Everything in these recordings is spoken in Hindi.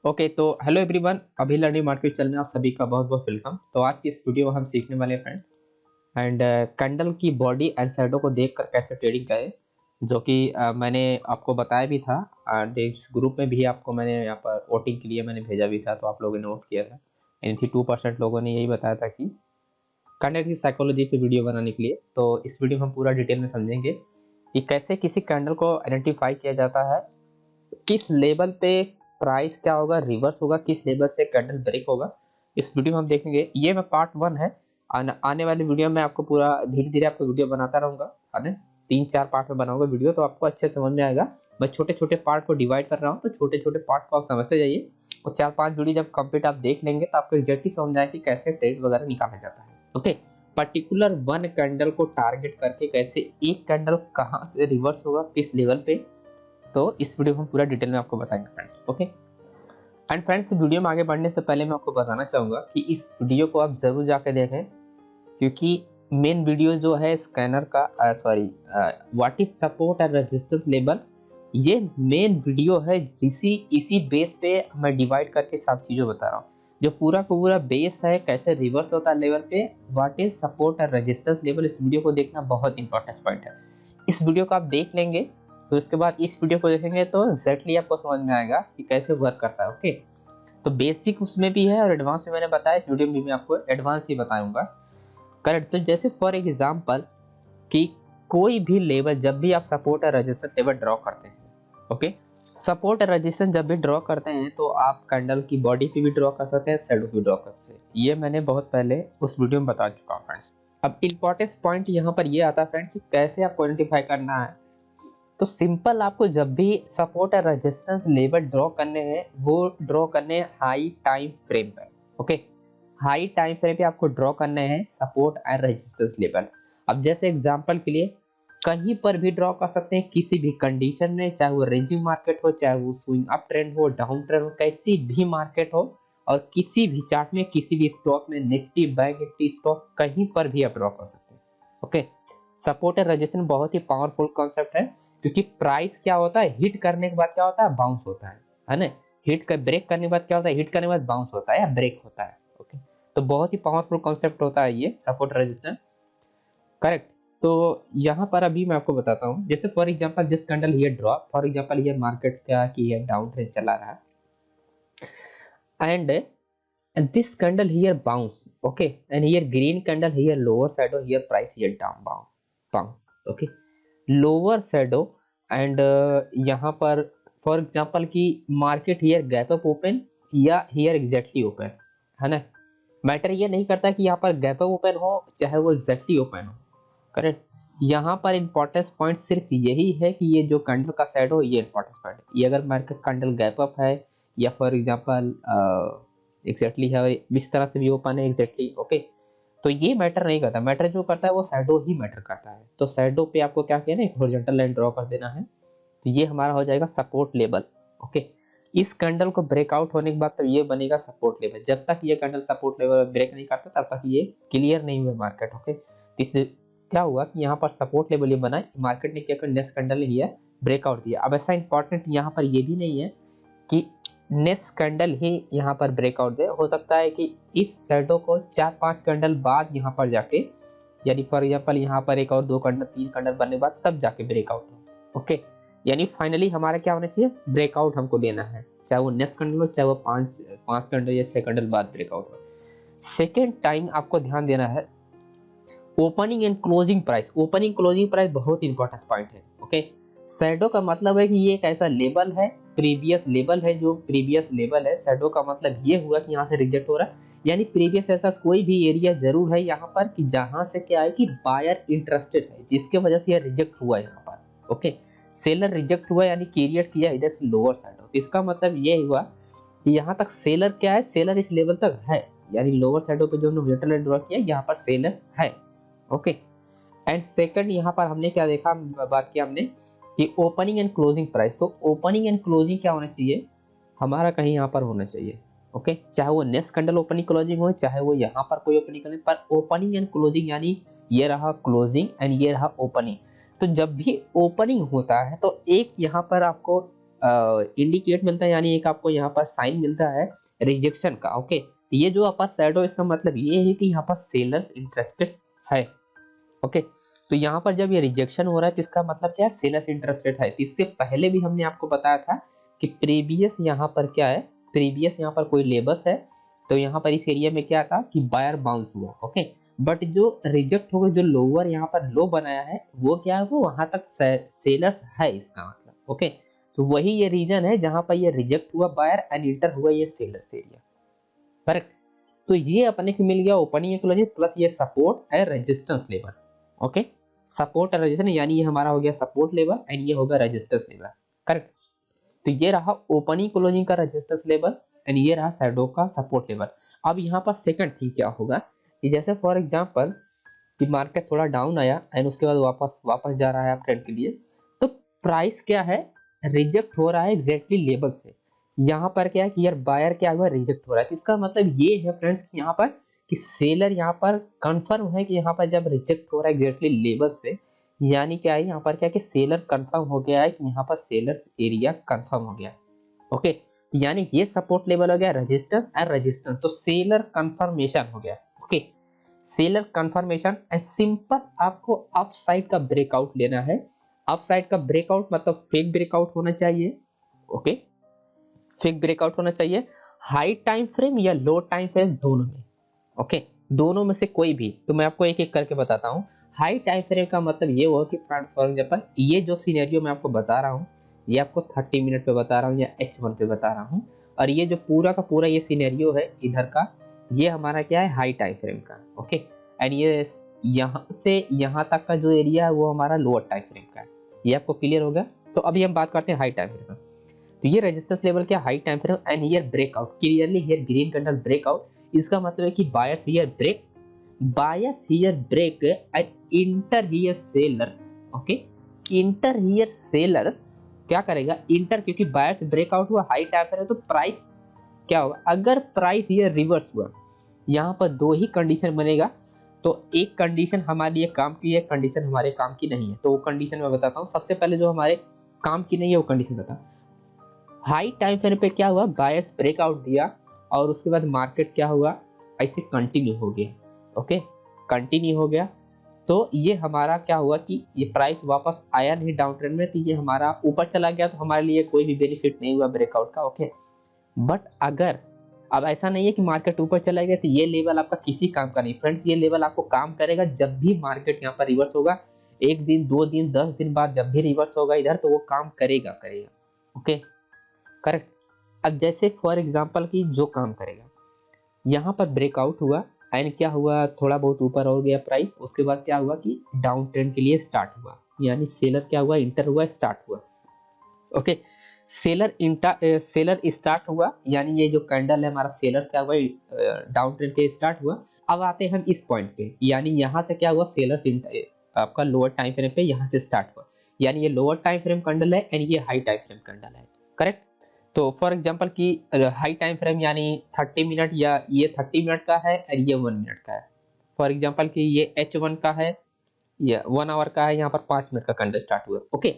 ओके तो हेलो एवरीवन, अभी लर्निंग मार्केट चैनल में आप सभी का बहुत बहुत वेलकम। तो आज की इस वीडियो में हम सीखने वाले हैं फ्रेंड एंड कैंडल की बॉडी एंड शैडो को देखकर कैसे ट्रेडिंग करें, जो कि मैंने आपको बताया भी था एंड इस ग्रुप में भी आपको मैंने यहाँ पर वोटिंग के लिए मैंने भेजा भी था, तो आप लोगों ने नोट किया था। 92% लोगों ने यही बताया था कि कैंडल की साइकोलॉजी पे वीडियो बनाने के लिए। तो इस वीडियो में हम पूरा डिटेल में समझेंगे कि कैसे किसी कैंडल को आइडेंटिफाई किया जाता है, किस लेवल पे प्राइस क्या होगा, रिवर्स होगा, किस लेवल से कैंडल ब्रेक होगा। इस वीडियो में हम देखेंगे। ये मैं पार्ट 1 है। आने वाली वीडियो में आपको पूरा धीरे धीरे आपको वीडियो बनाता रहूंगा, है ना। 3-4 पार्ट में बनाऊंगा वीडियो, तो आपको अच्छे समझ में आएगा। मैं छोटे छोटे पार्ट को डिवाइड कर रहा हूँ, तो छोटे छोटे पार्ट को आप समझते जाइए और 4-5 वीडियो जब कंप्लीट आप देख लेंगे तो आपको एग्जैक्टली समझ आएगा कि कैसे ट्रेड वगैरह निकाला जाता है। ओके, पर्टिकुलर वन कैंडल को टारगेट करके कैसे एक कैंडल कहाँ से रिवर्स होगा, किस लेवल पे, तो इस वीडियो में हम पूरा डिटेल में आपको बताएंगे friends. Okay and friends, video में आगे बढ़ने से पहले मैं आपको बताना चाहूंगा कि इस वीडियो को आप जरूर जाकर देखें, क्योंकि मेन वीडियो जो है स्कैनर का what is support and resistance level, ये मेन वीडियो है। इसी बेस पे मैं डिवाइड करके सब चीज़ों बता रहा हूँ। जो पूरा का पूरा बेस है कैसे रिवर्स होता है लेवल पे, what is support and resistance level, इस वीडियो को देखना बहुत इंपॉर्टेंट पॉइंट है। इस वीडियो को आप देख लेंगे तो उसके बाद इस वीडियो को देखेंगे तो एग्जैक्टली आपको समझ में आएगा कि कैसे वर्क करता है। ओके, तो बेसिक उसमें भी है और एडवांस में मैंने बताया, इस वीडियो में भी मैं आपको एडवांस ही बताऊंगा। करेक्ट। तो जैसे फॉर एग्जांपल कि कोई भी लेवल जब भी आप सपोर्ट और रेजिस्टेंस लेवल ड्रॉ करते हैं, ओके, सपोर्ट और रेजिस्टेंस जब भी ड्रॉ करते हैं तो आप कैंडल की बॉडी पे भी ड्रॉ कर सकते हैं, शैडो भी ड्रॉ कर सकते हैं। ये मैंने बहुत पहले उस वीडियो में बता चुका हूँ फ्रेंड्स। अब इंपॉर्टेंट पॉइंट यहाँ पर ये आता है फ्रेंड कि कैसे आपको आइडेंटिफाई करना है। तो सिंपल, आपको जब भी सपोर्ट और रेजिस्टेंस लेवल ड्रॉ करने हैं वो ड्रॉ करने हैं हाई टाइम फ्रेम पर। ओके, हाई टाइम फ्रेम पे आपको ड्रॉ करने हैं सपोर्ट एंड रेजिस्टेंस लेवल। अब जैसे एग्जांपल के लिए कहीं पर भी ड्रॉ कर सकते हैं, किसी भी कंडीशन में, चाहे वो रेंजिंग मार्केट हो, चाहे वो स्विंग अप ट्रेंड हो, डाउन ट्रेंड हो, कैसी भी मार्केट हो, और किसी भी चार्ट में, किसी भी स्टॉक में, निफ्टी बैंक निफ्टी स्टॉक, कहीं पर भी आप ड्रॉ कर सकते हैं। ओके, सपोर्ट एंड रेजिस्टेंस बहुत ही पावरफुल कॉन्सेप्ट है, क्योंकि प्राइस क्या होता है, हिट करने के बाद क्या होता है, बाउंस होता है ना। हिट कर ब्रेक करने के बाद क्या होता है, हिट करने के बाद बाउंस होता है या ब्रेक होता है। ओके, तो बहुत ही पावरफुल कॉन्सेप्ट होता है ये सपोर्ट रेजिस्टेंस। करेक्ट। तो यहाँ पर अभी मैं आपको बताता हूँ, जैसे for example this candle here drop, for example ये मार्केट क्या की है, डाउन ट्रेंड चला रहा है, and this candle here bounce. Okay, and here green candle here lower shadow, here price here down bounce. Okay, lower shadow and यहाँ पर फॉर एग्जांपल की market here gap up open या हियर एग्जैक्टली ओपन, है ना। मैटर ये नहीं करता कि यहाँ पर गैप अप ओपन हो चाहे वो एग्जैक्टली ओपन हो। करेक्ट। यहाँ पर इंपॉर्टेंस पॉइंट सिर्फ यही है कि ये जो कैंडल का शैडो, ये इंपॉर्टेंस पॉइंट है। ये अगर मार्केट कैंडल गैप अप है या फॉर एग्जांपल एग्जैक्टली है, इस तरह से भी ओपन है एग्जैक्टली, ओके, तो ये मैटर नहीं करता। मैटर जो करता है वो शैडो ही मैटर करता है। तो शैडो पे आपको क्या किया ना, एक हॉरिजॉन्टल लाइन ड्रॉ कर देना है, तो ये हमारा हो जाएगा सपोर्ट लेवल। ओके, इस कैंडल को ब्रेकआउट होने के बाद तो ये बनेगा सपोर्ट लेवल। जब तक ये कैंडल सपोर्ट लेवल ब्रेक नहीं करता तब तक ये क्लियर नहीं हुआ मार्केट। ओके, इससे क्या हुआ कि यहाँ पर सपोर्ट लेवल ये बना, मार्केट ने क्या कर, नेक्स्ट कैंडल ने ये ब्रेकआउट दिया। अब ऐसा इंपॉर्टेंट यहाँ पर ये भी नहीं है कि नेक्स्ट कैंडल ही यहाँ पर ब्रेकआउट दे, हो सकता है कि इस शैडो को 4-5 कैंडल बाद यहाँ पर जाके, यानी फॉर एग्जांपल यहाँ पर एक और 2 कैंडल 3 कैंडल बनने के बाद तब जाके ब्रेकआउट हो। ओके, यानी फाइनली हमारा क्या होना चाहिए, ब्रेकआउट हमको लेना है, चाहे वो नेक्स्ट कैंडल हो, चाहे वो 5 कैंडल या 6 कैंडल बाद ब्रेकआउट हो। सेकेंड टाइम आपको ध्यान देना है opening and closing price. Opening closing price बहुत इंपॉर्टेंट पॉइंट है। ओके, शैडो का मतलब है कि ये एक ऐसा लेवल है, प्रीवियस लेवल है, जो प्रीवियस लेवल है। शैडो का मतलब ये हुआ कि यहाँ से रिजेक्ट हो रहा है, यानी प्रीवियस ऐसा कोई भी एरिया जरूर है यहाँ पर कि जहां से क्या है कि बायर इंटरेस्टेड है, जिसके वजह से यह रिजेक्ट हुआ है यहाँ पर। ओके, सेलर रिजेक्ट हुआ यानी क्रिएट किया इधर से लोअर शैडो, तो इसका मतलब ये हुआ कि यहाँ तक सेलर क्या है, सेलर इस लेवल तक है, यानी लोअर शैडो पे जो हमने ड्रॉ किया यहाँ पर सेलर्स है। ओके, एंड सेकंड यहाँ पर हमने क्या देखा, बात किया हमने कि ओपनिंग एंड क्लोजिंग प्राइस। तो ओपनिंग एंड क्लोजिंग क्या होना चाहिए हमारा, कहीं यहाँ पर होना चाहिए। ओके, चाहे वो नेक्स्ट कैंडल ओपनिंग क्लोजिंग हो, चाहे वो यहाँ पर कोई ओपनिंग क्लोजिंग, पर ओपनिंग एंड क्लोजिंग यानी ये रहा क्लोजिंग एंड ये रहा ओपनिंग। तो जब भी ओपनिंग होता है तो एक यहाँ पर आपको इंडिकेट मिलता है, यानी एक आपको यहाँ पर साइन मिलता है रिजेक्शन का। ओके, ये जो अपर शैडो, इसका मतलब ये है कि यहाँ पर सेलर्स इंटरेस्टेड है। ओके, तो यहाँ पर जब ये रिजेक्शन हो रहा है तो इसका मतलब क्या है, सेलर्स इंटरेस्टेड है। तो इससे पहले भी हमने आपको बताया था कि प्रीवियस यहाँ पर क्या है, प्रीवियस यहाँ पर कोई लेबस है, तो यहाँ पर इस एरिया में क्या था कि बायर बाउंस हुआ। ओके, बट जो रिजेक्ट हो गया, जो लोअर यहाँ पर लो बनाया है, वो क्या है, वो वहां तक सेलर्स है, इसका मतलब। ओके, तो वही ये रीजन है जहां पर ये रिजेक्ट हुआ बायर एंड इंटर हुआ ये सेलर्स एरिया। करेक्ट। तो ये अपने को मिल गया ओपनिंग क्लोजिंग प्लस ये support and resistance level. Okay, support and resistance, यानी ये हमारा हो गया सपोर्ट लेवल एंड ये होगा रेजिस्टेंस लेवल। करेक्ट। तो ये रहा ओपनिंग क्लोजिंग का रेजिस्टेंस लेवल एंड ये रहा शैडो का सपोर्ट लेवल। अब यहाँ पर सेकंड थिंग क्या होगा कि जैसे फॉर एग्जांपल कि मार्केट थोड़ा डाउन आया एंड उसके बाद वापस जा रहा है अप ट्रेंड के लिए, तो प्राइस क्या है, रिजेक्ट हो रहा है एग्जैक्टली लेवल से। यहाँ पर क्या है कि यार बायर क्या हुआ, रिजेक्ट हो रहा है। तो इसका मतलब ये है फ्रेंड्स कि यहाँ पर कि सेलर यहाँ पर कंफर्म है कि यहाँ पर जब रिजेक्ट हो रहा है एग्जैक्टली लेवल्स पे, यानी क्या है यहाँ पर क्या है कि सेलर कंफर्म हो गया है कि यहाँ पर सेलर्स एरिया कंफर्म हो गया। ओके, यानी ये सपोर्ट लेवल हो गया रेजिस्टेंस एंड रेजिस्टेंस, तो सेलर कंफर्मेशन हो गया। Okay, seller confirmation and simple आपको अप साइड का ब्रेकआउट लेना है। अप साइड का ब्रेकआउट मतलब फेक ब्रेकआउट होना चाहिए। ओके, फेक ब्रेकआउट होना चाहिए हाई टाइम फ्रेम या लो टाइम फ्रेम दोनों में। ओके, दोनों में से कोई भी, तो मैं आपको एक एक करके बताता हूँ। हाई टाइम फ्रेम का मतलब ये हुआ कि फॉर एग्जांपल ये जो सिनेरियो मैं आपको बता रहा हूँ, ये आपको 30 मिनट पे बता रहा हूँ या H1 पे बता रहा हूँ, और ये जो पूरा का पूरा ये सिनेरियो है इधर का, ये हमारा क्या है, हाई टाइम फ्रेम का। ओके, एंड ये यहाँ से यहाँ तक का जो एरिया है वो हमारा लोअर टाइम फ्रेम का है। ये आपको क्लियर होगा। तो अभी हम बात करते हैं हाई टाइम फ्रेम का। तो ये रेजिस्टेंस लेवल क्या, high time frame and here breakout, clearly here green candle breakout. इसका मतलब है कि buyers here break, buyers here break and enter here sellers. Okay, enter here sellers क्या करेगा, इंटर, क्योंकि बायर्स ब्रेकआउट हुआ हाई टाइम फ्रेम, तो प्राइस क्या होगा, अगर प्राइस हियर रिवर्स हुआ, यहाँ पर दो ही कंडीशन बनेगा। तो एक कंडीशन हमारे लिए काम की है, कंडीशन हमारे काम की नहीं है। तो वो कंडीशन मैं बताता हूँ। सबसे पहले जो हमारे काम की नहीं है वो कंडीशन बता। हाई टाइम फ्रेम पे क्या हुआ, बायर्स ब्रेकआउट दिया और उसके बाद मार्केट क्या हुआ, ऐसे कंटिन्यू हो गया। ओके, कंटिन्यू हो गया, तो ये हमारा क्या हुआ कि ये प्राइस वापस आया नहीं डाउन ट्रेंड में, तो ये हमारा ऊपर चला गया, तो हमारे लिए कोई भी बेनिफिट नहीं हुआ ब्रेकआउट का। ओके, बट अगर अब ऐसा नहीं है कि मार्केट ऊपर चला गया तो ये लेवल आपका किसी काम का नहीं फ्रेंड्स। ये लेवल आपको काम करेगा जब भी मार्केट यहाँ पर रिवर्स होगा, एक दिन, 2 दिन, 10 दिन बाद जब भी रिवर्स होगा इधर, तो वो काम करेगा करेगा। Okay, correct. अब जैसे फॉर एग्जांपल की जो काम करेगा, यहाँ पर ब्रेकआउट हुआ एंड क्या हुआ, थोड़ा बहुत ऊपर हो गया प्राइस, उसके बाद क्या हुआ कि डाउन ट्रेंड के लिए स्टार्ट हुआ, यानी सेलर क्या हुआ, इंटर हुआ, स्टार्ट हुआ। ओके, सेलर स्टार्ट हुआ, यानी ये जो कैंडल है हमारा सेलर क्या हुआ, डाउन ट्रेंड के स्टार्ट हुआ। अब आते हैं हम इस पॉइंट पे, यानी यहाँ से क्या हुआ, सेलर्स आपका लोअर टाइम फ्रेम पे यहाँ से स्टार्ट हुआ, यानी ये लोअर टाइम फ्रेम कैंडल है एंड ये हाई टाइम फ्रेम कैंडल है। करेक्ट। तो फॉर एग्जांपल की हाई टाइम फ्रेम यानी 30 मिनट, या ये 30 मिनट का है और ये 1 मिनट का है। फॉर एग्जांपल की ये H1 का है, या 1 आवर का है, यहाँ पर 5 मिनट का कैंडल स्टार्ट हुआ। ओके,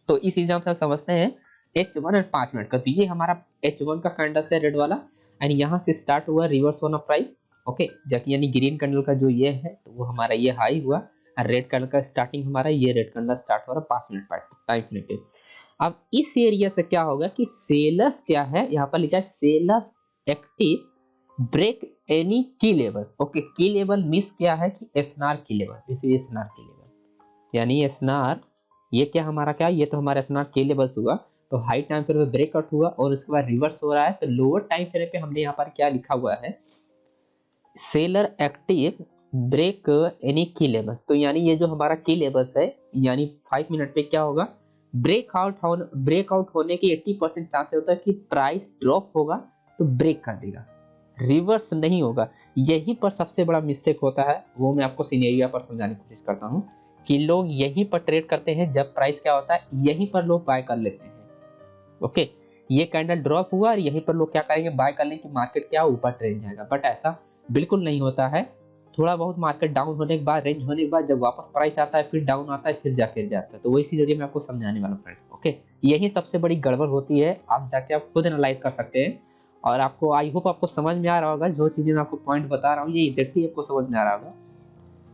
तो इस एग्जाम से हम समझते हैं H1 और 5 मिनट का। तो ये हमारा H1 का कैंडल से रेड वाला एंड यहाँ से स्टार्ट हुआ रिवर्स होना प्राइस। ओके, जबकि यानी ग्रीन कैंडल का जो ये है तो वो हमारा ये हाई हुआ, और रेड कैंडल का स्टार्टिंग हमारा ये रेड कैंडल स्टार्ट हो रहा 5 मिनट टाइम फ्रेम पे। अब इस एरिया से क्या होगा कि सेलर्स क्या है, यहाँ पर लिखा है sellers active break any key levels. Okay, की लेवल मिस क्या है कि एसएनआर की लेवल, दिस इज एसएनआर की लेवल, यानी एसएनआर ये क्या हमारा क्या, ये तो हमारा एसएनआर के लेवल्स हुआ। तो हाई टाइम फ्रेम पे ब्रेकआउट हुआ और उसके बाद रिवर्स हो रहा है, तो लोअर टाइम फ्रेम पे हमने यहाँ पर क्या लिखा हुआ है, seller active break any key levels. तो यानी ये जो हमारा की लेवल्स है, यानी 5 मिनट पे क्या होगा, ब्रेकआउट होने की 80% चांस होता है कि प्राइस ड्रॉप होगा तो ब्रेक कर देगा, रिवर्स नहीं होगा। यही पर सबसे बड़ा मिस्टेक होता है, वो मैं आपको सिनेरियो पर समझाने की कोशिश करता हूँ कि लोग यहीं पर ट्रेड करते हैं, जब प्राइस क्या होता है यहीं पर लोग बाय कर लेते हैं। ओके, ये कैंडल ड्रॉप हुआ और यहीं पर लोग क्या करेंगे, बाय कर लेंगे कि मार्केट क्या ऊपर ट्रेंड जाएगा, बट ऐसा बिल्कुल नहीं होता है। थोड़ा बहुत मार्केट डाउन होने के बाद, रेंज होने के बाद जब वापस प्राइस आता है फिर डाउन आता है, फिर जाके जाता है। तो वही सिनेरियो मैं आपको समझाने वाला हूँ फ्रेंड्स। ओके, यही सबसे बड़ी गड़बड़ होती है, आप जाके आप खुद एनालाइज कर सकते हैं। और आपको आई होप आपको समझ में आ रहा होगा, जो चीजें मैं आपको पॉइंट बता रहा हूँ ये एग्जैक्टली आपको समझ में आ रहा होगा।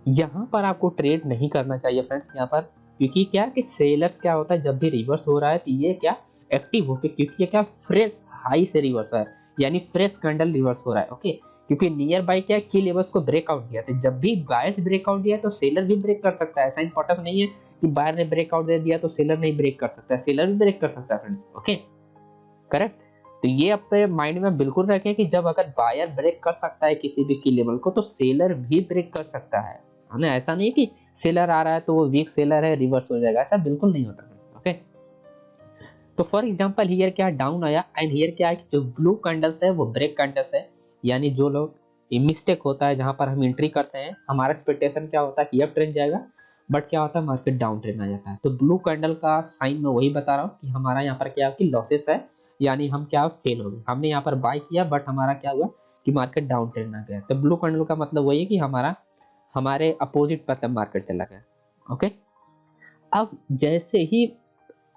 यहाँ पर आपको ट्रेड नहीं करना चाहिए फ्रेंड्स यहाँ पर, क्योंकि क्या कि सेलर्स क्या होता है जब भी रिवर्स हो रहा है तो ये क्या एक्टिव होके, क्योंकि ये क्या फ्रेश हाई से रिवर्स हो रहा है, यानी फ्रेश कैंडल रिवर्स हो रहा है। ओके, क्योंकि नियर बाय क्या की लेवल्स को ब्रेकआउट दिया था, जब भी बायर्स ब्रेकआउट दिया तो सेलर भी ब्रेक कर सकता है। ऐसा इंपॉर्टेंट नहीं है कि बायर ने ब्रेकआउट दे दिया तो सेलर नहीं ब्रेक कर सकता है, सेलर भी ब्रेक कर सकता है फ्रेंड्स। Okay, correct. तो ये अपने माइंड में बिल्कुल रखें कि जब अगर बायर ब्रेक कर सकता है किसी भी की लेवल को तो सेलर भी ब्रेक कर सकता है ना। ऐसा नहीं कि सेलर आ रहा है तो वो वीक सेलर है रिवर्स हो जाएगा, ऐसा बिल्कुल नहीं होता। ओके, तो फॉर एग्जांपल हियर क्या डाउन आया एंड हियर क्या है कि जो ब्लू कैंडल्स है वो ब्रेक कैंडल्स है, यानी जो लोग मिस्टेक होता है जहां पर हम एंट्री करते हैं, हमारा एक्सपेक्टेशन क्या होता है कि अप ट्रेंड जाएगा, बट क्या होता है मार्केट डाउन ट्रेंड आ जाता है। तो ब्लू कैंडल का साइन मैं वही बता रहा हूँ कि हमारा यहाँ पर क्या कि लॉसेस है, यानी हम क्या फेल हो गए। हमने यहाँ पर बाय किया बट हमारा क्या हुआ कि मार्केट डाउन ट्रेंड आ गया। तो ब्लू कैंडल का मतलब वही है कि हमारा हमारे अपोजिट मतलब मार्केट चला गया। ओके, अब जैसे ही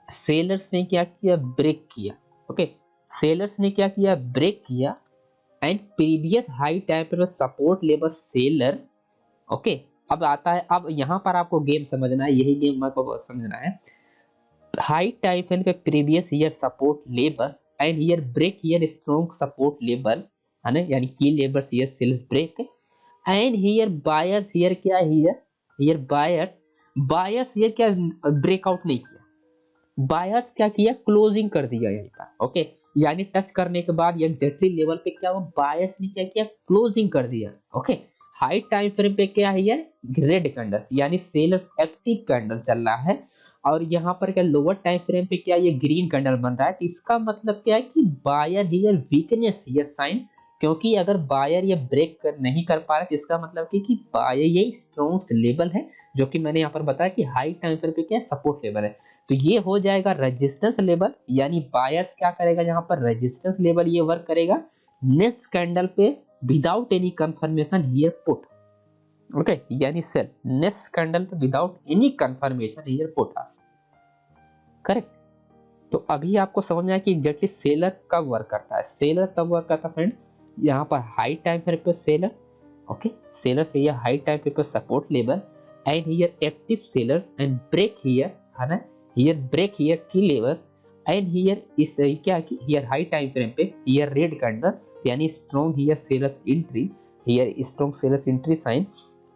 सेलर्स ने क्या किया ब्रेक किया, ओके, सेलर्स ने क्या किया ब्रेक किया एंड प्रीवियस हाई टाइम पर सपोर्ट लेवल सेलर। ओके, अब आता है, अब यहाँ पर आपको गेम समझना है, यही गेम आपको समझना है। हाई टाइम फ्रेम पे previous year support levels and here break here strong support level है ना, यानी की levels here sales break and here buyers here क्या हियर हियर बायर्स हियर क्या ब्रेकआउट नहीं किया, बायर्स क्या किया क्लोजिंग कर दिया यहीं पर। ओके, यानी टच करने के बाद एग्जैक्टली लेवल पे क्या हुआ, बायर्स ने क्या किया क्लोजिंग कर दिया। ओके, हाई टाइम फ्रेम पे क्या है ये रेड कैंडल, यानी सेलर्स एक्टिव कैंडल चल रहा है, और यहाँ पर क्या लोअर टाइम फ्रेम पे क्या ये ग्रीन कैंडल बन रहा है। तो इसका मतलब क्या है कि buyer here weakness here sign, क्योंकि अगर बायर ये ब्रेक कर नहीं कर पा रहे तो इसका मतलब कि बायर ये स्ट्रॉन्ग लेवल है, जो कि मैंने यहाँ पर बताया कि हाई टाइम फ्रेम पे क्या सपोर्ट लेवल है। तो ये हो जाएगा रेजिस्टेंस लेवल, यानी बायर्स क्या करेगा यहाँ पर रेजिस्टेंस लेवल ये वर्क करेगा नेक्स्ट कैंडल पे without any confirmation here put. Okay, यानी सेल नेक्स्ट कैंडल पे without any confirmation here put. Correct. तो अभी आपको समझ में आया कि एग्जैक्टली सेलर कब वर्क करता है। सेलर तब वर्क करता है फ्रेंड्स यहाँ पर हाई टाइम फ्रेम पे सेलर्स। ओके, सेलर्स ये हाई टाइम फ्रेम पे support level and here active sellers and break here है ना, हियर ब्रेक हियर की लेवल्स एंड हियर इस क्या कि हियर हाई टाइम फ्रेम पे हियर रेड कैंडल, यानी strong here sellers entry, here strong sellers entry sign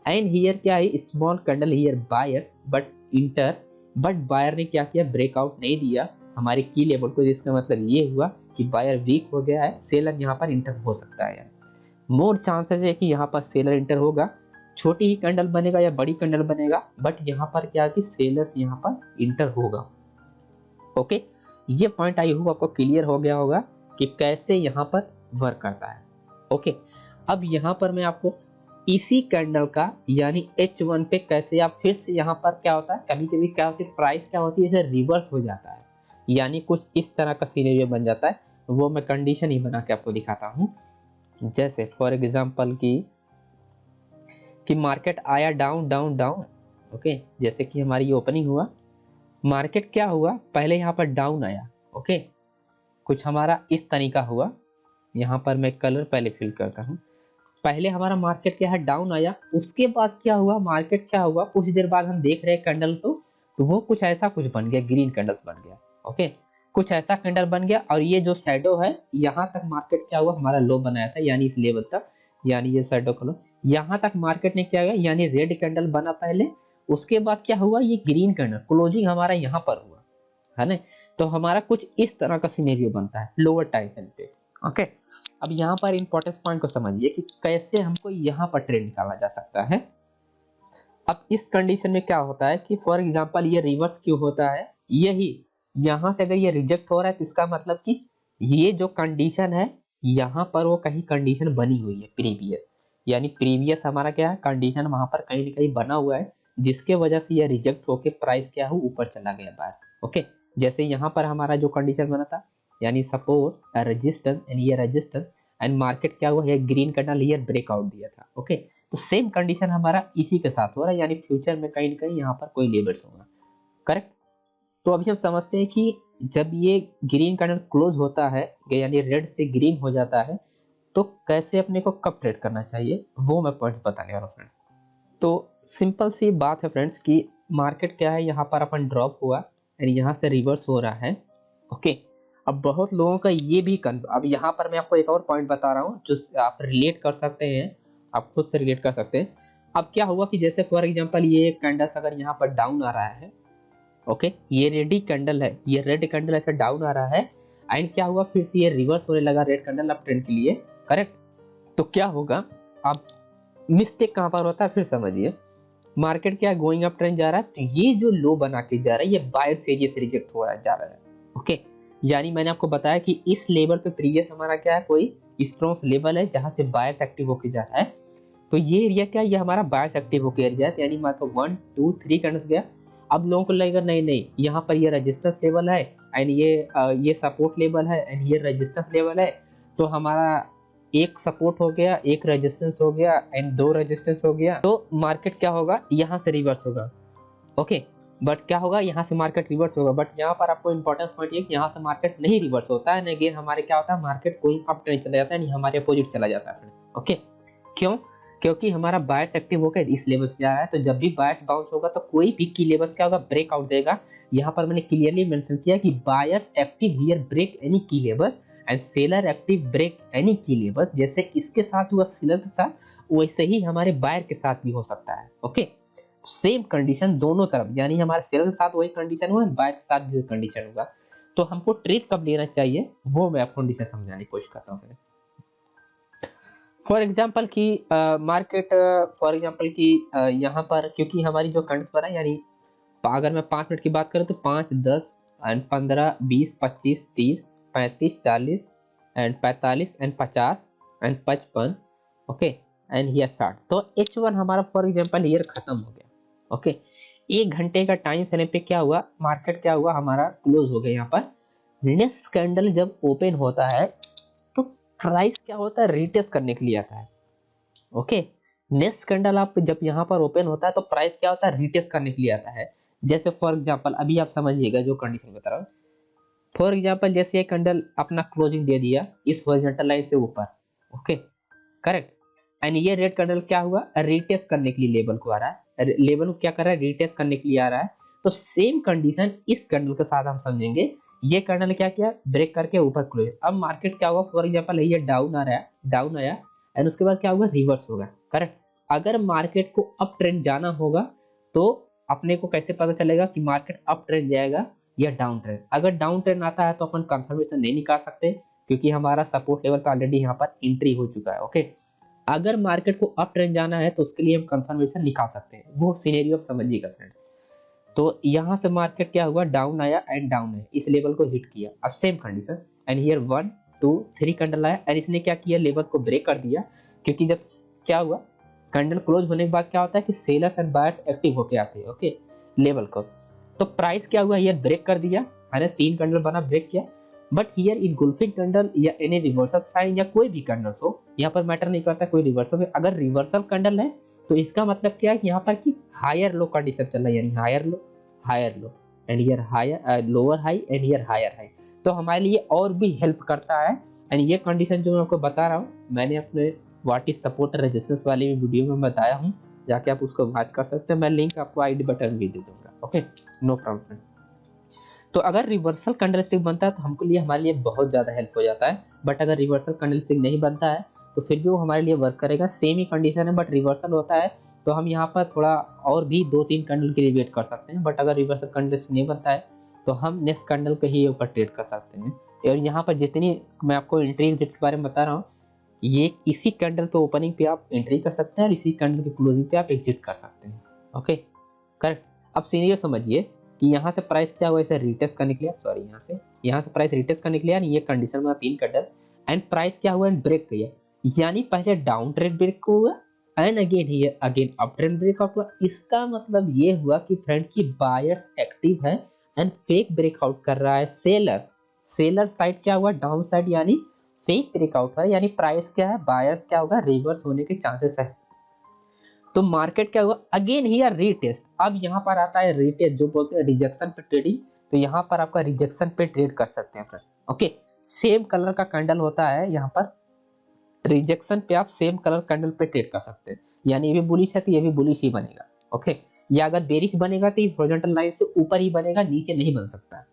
and here क्या है small candle here buyers but enter, but buyer ने क्या किया ब्रेकआउट नहीं दिया हमारे की लेवल को, जिसका मतलब ये हुआ कि बायर वीक हो गया है, सेलर यहाँ पर इंटर हो सकता है। यार मोर चांसेस है कि यहाँ पर सेलर इंटर होगा, छोटी ही कैंडल बनेगा या बड़ी कैंडल बनेगा, बट यहाँ पर क्या कि सेलर्स यहाँ पर इंटर होगा। ओके, ये पॉइंट आई होप आपको क्लियर हो गया होगा कि कैसे यहाँ पर वर्क करता है। ओके, अब यहाँ पर मैं आपको इसी कैंडल का यानी H1 पे कैसे आप फिर से यहाँ पर क्या होता है, कभी कभी क्या होती है प्राइस क्या होती है इसे रिवर्स हो जाता है, यानी कुछ इस तरह का सिनेरियो बन जाता है। वो मैं कंडीशन ही बना के आपको दिखाता हूँ। जैसे फॉर एग्जांपल कि मार्केट आया डाउन डाउन डाउन। ओके, जैसे कि हमारी ओपनिंग हुआ, मार्केट क्या हुआ पहले यहाँ पर डाउन आया। ओके, कुछ हमारा इस तरीका हुआ, यहाँ पर मैं कलर पहले फिल करता हूँ। पहले हमारा मार्केट क्या है डाउन आया, उसके बाद क्या हुआ मार्केट क्या हुआ कुछ देर बाद हम देख रहे हैं कैंडल तो वो कुछ ऐसा कुछ बन गया, ग्रीन कैंडल्स बन गया। ओके, कुछ ऐसा कैंडल बन गया और ये जो शैडो है यहाँ तक मार्केट क्या हुआ हमारा लो बनाया था, यानी इस लेवल तक, यानी ये शैडो कलर यहाँ तक मार्केट ने क्या किया, यानी रेड कैंडल बना पहले, उसके बाद क्या हुआ ये ग्रीन कैंडल क्लोजिंग हमारा यहाँ पर हुआ है ना। तो हमारा कुछ इस तरह का सिनेरियो बनता है लोअर टाइम फ्रेम पे। ओके, अब यहाँ पर इंपॉर्टेंस पॉइंट को समझिए कि कैसे हमको यहाँ पर ट्रेड निकाला जा सकता है। अब इस कंडीशन में क्या होता है कि फॉर एग्जांपल ये रिवर्स क्यों होता है, यही यहाँ से अगर ये रिजेक्ट हो रहा है तो इसका मतलब कि ये जो कंडीशन है यहाँ पर वो कहीं कंडीशन बनी हुई है प्रीवियस, यानी प्रीवियस हमारा क्या है कंडीशन वहां पर कहीं ना कहीं बना हुआ है, जिसके वजह से ये रिजेक्ट होके प्राइस क्या हो ऊपर चला गया बाहर। ओके, जैसे यहाँ पर हमारा जो कंडीशन बना था यानी सपोर्ट रेजिस्टेंस एंड ये रेजिस्टेंस एंड मार्केट क्या हुआ है ग्रीन कैंडल हियर ब्रेकआउट दिया था। ओके, तो सेम कंडीशन हमारा इसी के साथ हो रहा है, यानी फ्यूचर में कहीं ना कहीं यहाँ पर कोई लेबल्स होगा। करेक्ट। तो अभी हम समझते हैं कि जब ये ग्रीन कैंडल क्लोज होता है यानी रेड से ग्रीन हो जाता है तो कैसे अपने को कब ट्रेड करना चाहिए वो मैं पॉइंट बताने वाला हूँ फ्रेंड्स। तो सिंपल सी बात है फ्रेंड्स कि मार्केट क्या है, यहाँ पर अपन ड्रॉप हुआ और यहाँ से रिवर्स हो रहा है। ओके, अब बहुत लोगों का ये भी अब यहाँ पर मैं आपको एक और पॉइंट बता रहा हूँ जो आप रिलेट कर सकते हैं, आप खुद से रिलेट कर सकते हैं। अब क्या हुआ कि जैसे फॉर एग्जांपल ये कैंडल्स अगर यहाँ पर डाउन आ रहा है, ओके, ये रेडी कैंडल है, ये रेड कैंडल ऐसे डाउन आ रहा है एंड क्या हुआ फिर से ये रिवर्स होने लगा रेड कैंडल अप ट्रेंड के लिए। करेक्ट। तो क्या होगा, अब मिस्टेक कहां पर होता है फिर समझिए। मार्केट क्या गोइंग अप ट्रेंड जा रहा है, तो ये जो लो बना के जा रहा है ये बायर्स एरिया से रिजेक्ट हो रहा है जा रहा है। ओके, यानी मैंने आपको बताया कि इस लेवल पे प्रीवियस हमारा क्या है, कोई स्ट्रॉन्ग लेवल है जहां से बायर्स एक्टिव होके जा रहा है। तो ये एरिया क्या है, ये हमारा बायर्स एक्टिव होके एरिया है, यानी हमारे को 1 2 3 कैंडल्स गया। अब लोगों को लगेगा नहीं नहीं यहाँ पर ये रेजिस्टेंस लेवल है एंड ये सपोर्ट लेवल है एंड ये रेजिस्टेंस लेवल है। तो हमारा एक सपोर्ट हो गया, एक रेजिस्टेंस हो गया एंड 2 रेजिस्टेंस हो गया। तो मार्केट क्या होगा, यहाँ से रिवर्स होगा। ओके, बट क्या होगा, यहाँ से मार्केट रिवर्स होगा। बट यहाँ पर आपको इंपॉर्टेंस पॉइंट ये, यहाँ से मार्केट नहीं रिवर्स होता है, अगेन हमारे क्या होता है, मार्केट कोई अप ट्रेंड चला जाता है, नहीं हमारे अपोजिट चला जाता है। ओके, क्यों, क्योंकि हमारा बायर्स एक्टिव होकर इस लेवल से जा रहा है। तो जब भी बायर्स बाउंस होगा तो कोई भी की लेवल्स क्या होगा, ब्रेकआउट देगा। यहाँ पर मैंने क्लियरली मेंशन किया कि buyers active here break any key levels and seller active break any key levels. जैसे इसके साथ हुआ सेलर के साथ, वैसे ही हमारे बायर के साथ भी हो सकता है। ओके, सेम कंडीशन दोनों तरफ, यानी हमारे सेलर के साथ वही कंडीशन हुआ, बायर के साथ भी वही कंडीशन होगा। तो हमको ट्रेड कब लेना चाहिए वो मैं आपको कंडीशन समझाने की कोशिश करता हूँ। फॉर एग्जाम्पल की मार्केट, फॉर एग्जाम्पल की यहाँ पर क्योंकि हमारी जो कंडीशन पर है, यानी अगर मैं 5 मिनट की बात करूँ तो 5 10 and 15 20 25 30 35 40 and 45 and 50 and 55, okay and here 60। तो H1 हमारा फॉर एग्जांपल हियर खत्म हो गया। ओके, 1 घंटे का टाइम फ्रेम पे क्या हुआ, मार्केट क्या हुआ, हमारा क्लोज हो गया। यहाँ पर नेक्स्ट कैंडल जब ओपन होता है तो प्राइस क्या होता है, रीटेस्ट करने के लिए आता है। ओके, नेक्स्ट कैंडल आप जब यहाँ पर ओपन होता है तो प्राइस क्या होता है, रीटेस्ट करने के लिए आता है। जैसे फॉर एग्जांपल अभी आप समझिएगा जो कंडीशन बता रहा हूँ। फॉर एग्जांपल जैसे ये कैंडल अपना क्लोजिंग दे दिया इस हॉरिजॉन्टल लाइन से ऊपर, ओके करेक्ट, एंड ये रेड कैंडल क्या हुआ, रीटेस्ट करने के लिए लेवल को आ रहा है, लेवल को क्या कर रहा है, रीटेस्ट करने के लिए आ रहा है। तो सेम कंडीशन इस कैंडल के साथ हम समझेंगे। ये कैंडल क्या किया, ब्रेक करके ऊपर क्लोज। अब मार्केट क्या होगा, फॉर एग्जांपल ये डाउन आ रहा है, डाउन आया एंड उसके बाद क्या होगा, रिवर्स होगा। करेक्ट। अगर मार्केट को अप ट्रेंड जाना होगा तो अपने को कैसे पता चलेगा कि मार्केट अप ट्रेंड जाएगा या डाउन ट्रेंड। अगर डाउन ट्रेंड आता है तो अपन कंफर्मेशन नहीं निकाल सकते क्योंकि हमारा सपोर्ट लेवल पे ऑलरेडी यहाँ पर एंट्री हो चुका है। ओके, अगर मार्केट को अप ट्रेंड जाना है तो उसके लिए हम कंफर्मेशन निकाल सकते हैं, वो सिनेरियो आप समझिएगा फ्रेंड। तो यहाँ से मार्केट क्या हुआ, डाउन आया एंड डाउन है, इस लेवल को हिट किया। अब same condition and here 1 2 3 candle आया एंड इसने क्या किया, लेवल्स को ब्रेक कर दिया। क्योंकि जब क्या हुआ, कैंडल क्लोज होने के बाद क्या होता है कि सेलर्स एंड बायर्स एक्टिव होके आते हैं। ओके, लेवल को तो प्राइस क्या हुआ, हियर ब्रेक कर दिया, है ना, 3 कैंडल बना, ब्रेक किया। बट हियर इनगुल्फिंग कैंडल या एनी रिवर्सल साइन या कोई भी कैंडल हो, यहाँ पर मैटर नहीं करता कोई रिवर्सल। अगर रिवर्सल कैंडल है तो इसका मतलब क्या है, यहाँ पर कि हायर लो कंडीशन चल रहा है, यानी higher low and here higher lower high and here higher high. तो हमारे लिए और भी हेल्प करता है। एंड ये कंडीशन जो मैं आपको बता रहा हूँ, मैंने अपने व्हाट इज सपोर्ट रेजिस्टेंस वाली वीडियो में बताया हूँ, जाके आप उसको वॉच कर सकते हैं। मैं लिंक आपको आईडी बटन भी दे दूंगा। Okay, no problem. तो अगर रिवर्सल कैंडलस्टिक बनता है तो हमको लिए हमारे लिए बहुत ज़्यादा हेल्प हो जाता है। बट अगर रिवर्सल कैंडलस्टिक नहीं बनता है तो फिर भी वो हमारे लिए वर्क करेगा, सेम ही कंडीशन है। बट रिवर्सल होता है तो हम यहाँ पर थोड़ा और भी 2-3 कैंडल के लिए वेट कर सकते हैं। बट अगर रिवर्सल कैंडलस्टिक नहीं बनता है तो हम नेक्स्ट कैंडल के ही ऊपर ट्रेड कर सकते हैं। और यहाँ पर जितनी मैं आपको एंट्री एग्जिट के बारे में बता रहा हूँ, ये इसी कैंडल पे ओपनिंग पे आप एंट्री कर सकते हैं और इसी कैंडल के क्लोजिंग पे आप एग्जिट कर सकते हैं। Okay correct. अब सीनियर समझिए कि यहाँ से प्राइस क्या हुआ, इसे रिटेस्ट करने के लिए, सॉरी यहाँ से प्राइस रिटेस्ट करने के लिए, ये कंडीशन में 3 कैंडल एंड प्राइस क्या हुआ, ब्रेक किया। यानी पहले डाउन ट्रेंड ब्रेक हुआ and again up trend breakout हुआ। इसका मतलब ये हुआ कि फ्रेंड की बायर्स एक्टिव है एंड फेक ब्रेकआउट कर रहा है। सेलर साइड क्या हुआ, डाउन साइड, यानी फेक ब्रेकआउट है, यानी प्राइस क्या है, बायर्स क्या होगा, रिवर्स होने के चांसेस है। तो मार्केट क्या हुआ, अगेन हियर रीटेस्ट। अब यहाँ पर आता है रीटेस्ट, जो बोलते हैं रिजेक्शन पे ट्रेडिंग। तो यहाँ पर आपका रिजेक्शन पे ट्रेड कर सकते हैं फ्रेंड्स। ओके, सेम कलर का कैंडल होता है यहाँ पर, रिजेक्शन पे आप सेम कलर कैंडल पे ट्रेड कर सकते हैं। यानी ये भी बुलिश है तो ये भी बुलिश ही बनेगा। ओके, या अगर बेरिश बनेगा तो इस हॉरिजॉन्टल लाइन से ऊपर ही बनेगा, नीचे नहीं बन सकता।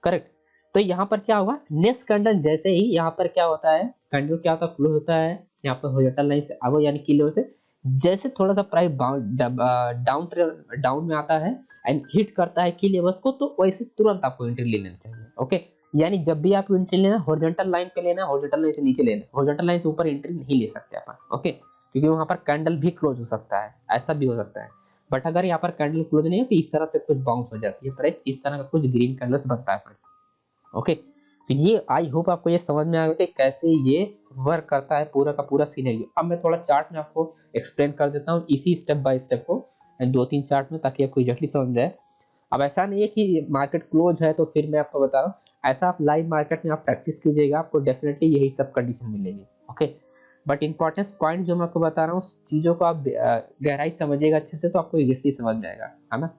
करेक्ट। तो यहाँ पर क्या होगा, नेक्स्ट कैंडल जैसे ही यहाँ पर क्या होता है, कैंडल क्या होता है, क्लोज होता है यहाँ पर हॉरिजॉन्टल लाइन से आगे यानी की लेवल से, जैसे थोड़ा सा प्राइस डाउन में आता है एंड हिट करता है की लेवल्स को, तो वैसे तुरंत आपको एंट्री ले लेना चाहिए। ओके, यानी जब भी आप एंट्री लेना, हॉरिजॉन्टल लाइन पे लेना, हॉरिजॉन्टल लाइन से नीचे लेना, हॉरिजॉन्टल लाइन से ऊपर एंट्री नहीं ले सकते अपन। ओके, क्योंकि वहां पर कैंडल भी क्लोज हो सकता है, ऐसा भी हो सकता है। बट अगर यहाँ पर कैंडल क्लोज नहीं है तो इस तरह से कुछ बाउंस हो जाती है प्राइस, इस तरह का कुछ ग्रीन कैंडल्स बनता है फ्रेंड्स। ओके, तो ये आई होप आपको ये समझ में आ गया कि कैसे ये वर्क करता है पूरा का पूरा सिनेरियो। अब मैं थोड़ा चार्ट में आपको एक्सप्लेन कर देता हूँ इसी स्टेप बाय स्टेप को, दो तीन चार्ट में, ताकि आपको एग्जैक्टली समझ जाए। अब ऐसा नहीं है कि मार्केट क्लोज है तो फिर मैं आपको बता रहा हूँ, ऐसा आप लाइव मार्केट में आप प्रैक्टिस कीजिएगा, आपको डेफिनेटली यही सब कंडीशन मिलेगी। ओके, बट इंपॉर्टेंस पॉइंट जो मैं आपको बता रहा हूँ, चीज़ों को आप गहराई समझिएगा अच्छे से, तो आपको एग्जैक्टली समझ में आएगा, है ना।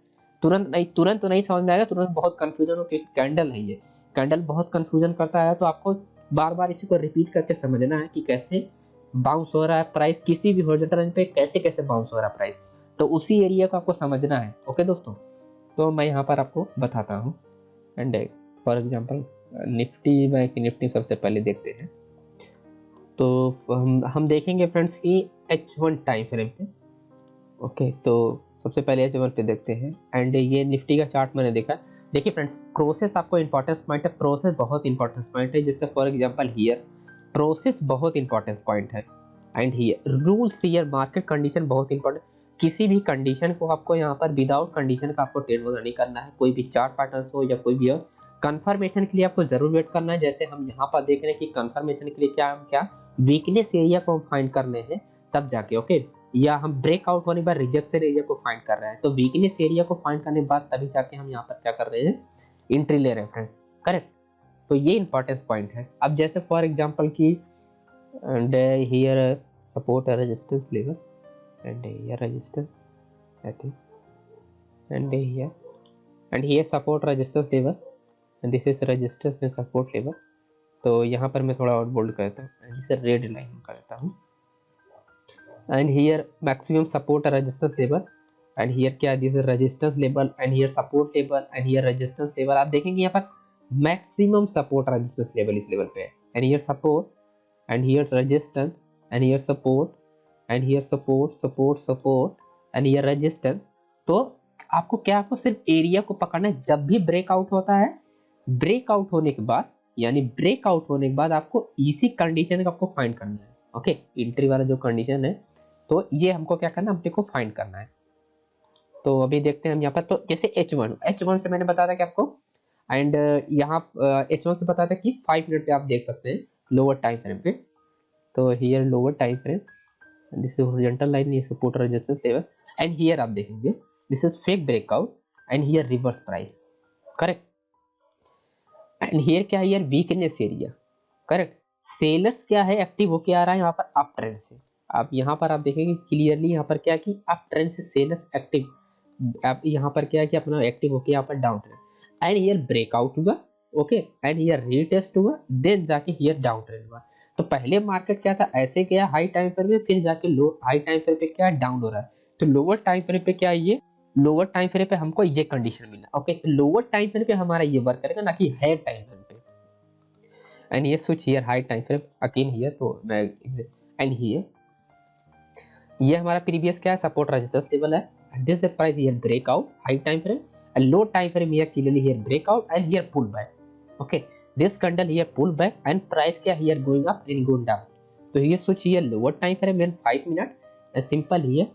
तुरंत तो नहीं समझ में आएगा, तुरंत बहुत कंफ्यूजन हो कि कैंडल है ये, कैंडल बहुत कंफ्यूजन करता है। तो आपको बार बार इसी को रिपीट करके समझना है कि कैसे बाउंस हो रहा है प्राइस, किसी भी हॉरिजॉन्टल लाइन पे कैसे कैसे बाउंस हो रहा है प्राइस, तो उसी एरिया को आपको समझना है। ओके दोस्तों, तो मैं यहाँ पर आपको बताता हूँ। And for example Nifty, bank Nifty सबसे पहले देखते हैं। तो हम देखेंगे फ्रेंड्स कि H1 टाइम फ्रेम पे। ओके, तो सबसे पहले H1 पे देखते हैं। एंड ये निफ्टी का चार्ट मैंने देखा। देखिए फ्रेंड्स, प्रोसेस आपको इंपॉर्टेंस पॉइंट है, प्रोसेस बहुत इंपॉर्टेंस पॉइंट है। जैसे फॉर एग्जांपल हियर प्रोसेस बहुत इंपॉर्टेंस पॉइंट है। And here rules, here market condition बहुत इंपॉर्टेंट। किसी भी कंडीशन को आपको यहाँ पर विदाउट कंडीशन का आपको ट्रेड वगैरह नहीं करना है, कोई भी चार्ट पैटर्न हो या कोई भी हो। कंफर्मेशन के लिए आपको जरूर वेट करना है। जैसे हम यहाँ पर देख रहे हैं कि कंफर्मेशन के लिए क्या वीकनेस एरिया को हम फाइंड करने हैं, तब जाके ओके, या हम ब्रेकआउट होने के बाद रिजेक्शन एरिया को फाइंड कर रहे हैं, तो वीकनेस एरिया को फाइंड करने के बाद तभी जाके हम यहाँ पर क्या कर रहे हैं, एंट्री ले रहे हैं फ्रेंड्स। करेक्ट, तो ये इंपॉर्टेंस पॉइंट है। अब जैसे फॉर एग्जांपल की and here support resistance level and here resistance I think and here support resistance level and this is resistance and support level. तो यहाँ पर मैं थोड़ा और बोल्ड करता हूँ एंड इसे रेड लाइन करता हूँ। And here maximum support resistance level and here क्या, this resistance level and here support level and here resistance level. आप देखेंगे यहाँ पर मैक्सिमम सपोर्ट रेजिस्टेंस लेवल इस लेवल पे है। And here support and here resistance and here support and here support and here resistance. तो आपको क्या, आपको सिर्फ एरिया को पकड़ना है। जब भी ब्रेकआउट होता है, ब्रेकआउट होने के बाद, यानी ब्रेकआउट होने के बाद आपको इसी कंडीशन का आपको फाइंड करना है। ओके, एंट्री वाला जो कंडीशन है, तो ये हमको क्या करना है, अपने को फाइंड करना है। तो अभी देखते हैं हम यहाँ पर। तो जैसे H1 से मैंने बताया था कि आपको, एंड यहाँ H1 से बताया था कि 5 मिनट पे आप देख सकते हैं लोअर टाइम फ्रेम पे। तो here lower time frame, this is horizontal line, ये support resistance level. And here आप देखेंगे this is fake breakout and here reverse price. Correct, and here क्या है, here weakness area. Correct, sellers क्या है, एक्टिव होके आ रहा है यहाँ पर अप ट्रेंड से। आप यहाँ पर आप देखेंगे क्लियरली यहाँ पर क्या कि अप ट्रेंड से सेलर्स एक्टिव, आप यहाँ पर क्या है कि अपना एक्टिव होके यहाँ पर down trend, and here breakout हुआ। ओके, एंड हियर रीटेस्ट हुआ, देन जाके हियर डाउन ट्रेंड हुआ। तो पहले मार्केट क्या था, ऐसे गया हाई टाइम फ्रेम पे, फिर जाके लो हाई टाइम फ्रेम पे क्या डाउन हो रहा है। तो लोअर टाइम फ्रेम पे क्या, ये लोअर टाइम फ्रेम पे हमको ये कंडीशन मिला। ओके, तो लोअर टाइम फ्रेम पे हमारा ये वर्क करेगा, ना कि हायर टाइम फ्रेम पे। एंड ये switch here high time frame again here, तो मैं एंड हियर ये हमारा प्रीवियस क्या है, सपोर्ट रेजिस्टेंस लेवल है। This price here breakout high time frame and low time frame here clearly here breakout and here pull back. Okay, this candle here pull back and price क्या here going up and going down. तो ये switch here lower time frame and 5 minute simple here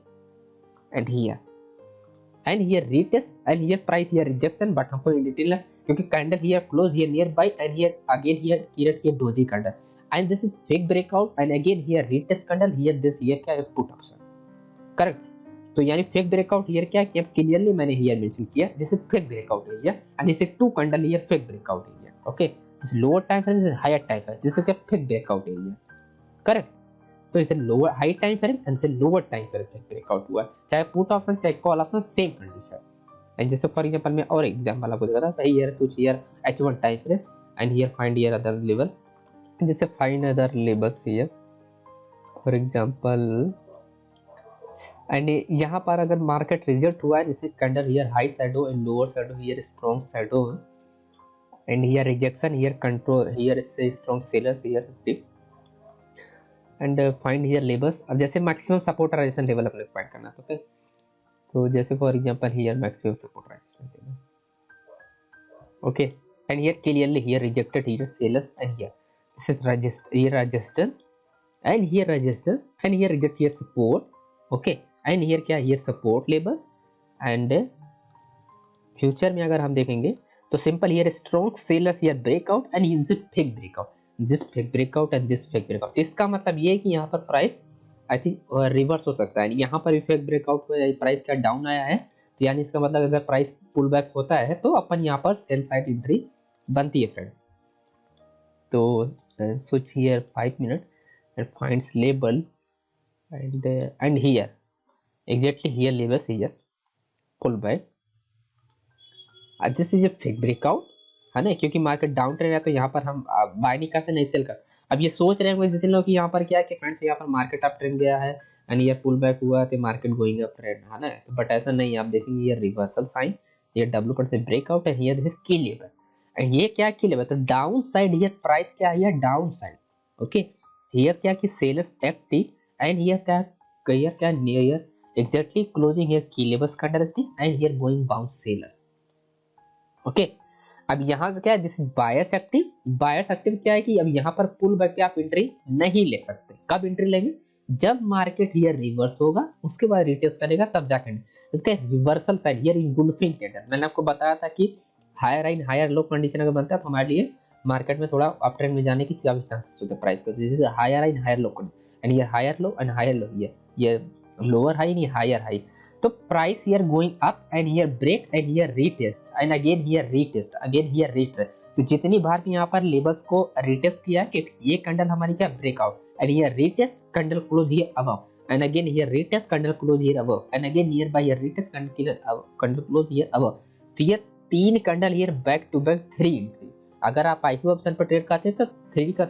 and here retest and here price here rejection, but हमको इन डिटेल है क्योंकि candle here close here near by and here again here create here doji candle and this is fake breakout and again here retest candle here this here क्या है, पुट ऑप्शन। करेक्ट, तो यानी फेक ब्रेकआउट हियर क्या है, क्लियरली मैंने हियर मेंशन किया, this is fake breakout area and this is two candle here fake breakout area. Okay, this lower time frame, this is higher time frame, this is fake breakout area. Correct, तो इसे lower high time frame and से लोअर टाइम फ्रेम पे ब्रेकआउट हुआ, चाहे पुट ऑप्शन चाहे call option same condition. And जैसे फॉर एग्जांपल मैं और एग्जांपल आपको दिखा रहा था, here switch here H1 time frame and here find here other level, जैसे find other levels here for example. And यहाँ पर अगर मार्केट रिजेक्ट हुआ है, जैसे candle here high shadow and lower shadow here strong shadow and here rejection here control here से strong sellers here and find here levels. अब जैसे मैक्सिमम सपोर्ट रेजिस्टेंस लेवल अपने को फाइंड करना है, ओके। तो जैसे for example here maximum support resistance level, okay. And here clearly here rejected here sellers and here this is resistance and here resistance and here reject here support, okay. And here क्या here support levels and future में अगर हम देखेंगे तो simple here strong sellers here breakout and this fake breakout, this fake breakout and this fake breakout. इसका मतलब ये है कि यहाँ पर प्राइस आई थिंक रिवर्स हो सकता है, यहाँ पर भी फेक ब्रेकआउट हुआ है, प्राइस क्या डाउन आया है, तो यानी इसका मतलब अगर प्राइस पुल बैक होता है तो अपन यहाँ पर सेल साइड एंट्री बनती है फ्रेंड। तो switch here 5 minute and finds level and here exactly here levels here pull back, this is a fake breakout है ना, क्योंकि मार्केट डाउन ट्रेंड है तो यहाँ पर हम बाय नहीं कर सकते, नहीं सेल कर। अब ये सोच रहे हैं जितने लोग कि यहाँ पर क्या है कि फ्रेंड्स यहाँ पर मार्केट अप ट्रेंड गया है एंड ये पुल बैक हुआ तो मार्केट गोइंग अप ट्रेंड है ना, तो बट ऐसा नहीं है। आप देखेंगे ये रिवर्सल साइन, ये डब्ल्यू पर से ब्रेकआउट है, हियर दिस की लेवल एंड ये क्या की लेवल, तो डाउन साइड हियर प्राइस क्या है डाउन साइड, ओके। हियर क्या कि सेलर्स एक्टिव एंड हियर क्या near exactly closing here key levels characteristic and here going bounce sellers, okay. अब यहाँ से क्या है this buyers active, buyers active क्या है कि अब यहाँ पर पुल बैक पे आप एंट्री नहीं ले सकते। कब एंट्री लेंगे, जब मार्केट हियर रिवर्स होगा उसके बाद रिटेस्ट करेगा तब जाकर इसका reversal side here engulfing candle. मैंने आपको बताया था कि higher high higher low condition अगर बनता है तो हमारे लिए मार्केट में थोड़ा अप ट्रेंड में जाने की काफी चांसेस होते हैं प्राइस को, जैसे higher high higher low and ये higher low and higher low, ये लोअर हाई नहीं हायर हाई, तो price here going up and here break and here retest and again here retest again here retest. तो जितनी बार भी यहाँ पर लेवल्स को रीटेस्ट किया कि ये कैंडल हमारी क्या breakout and here retest candle close here above and again here retest candle close here above and again nearby here retest candle close here above. तो ये 3 candle here back to back 3 entry. अगर आप आईपीओ ऑप्शन पर ट्रेड करते हैं तो 3 का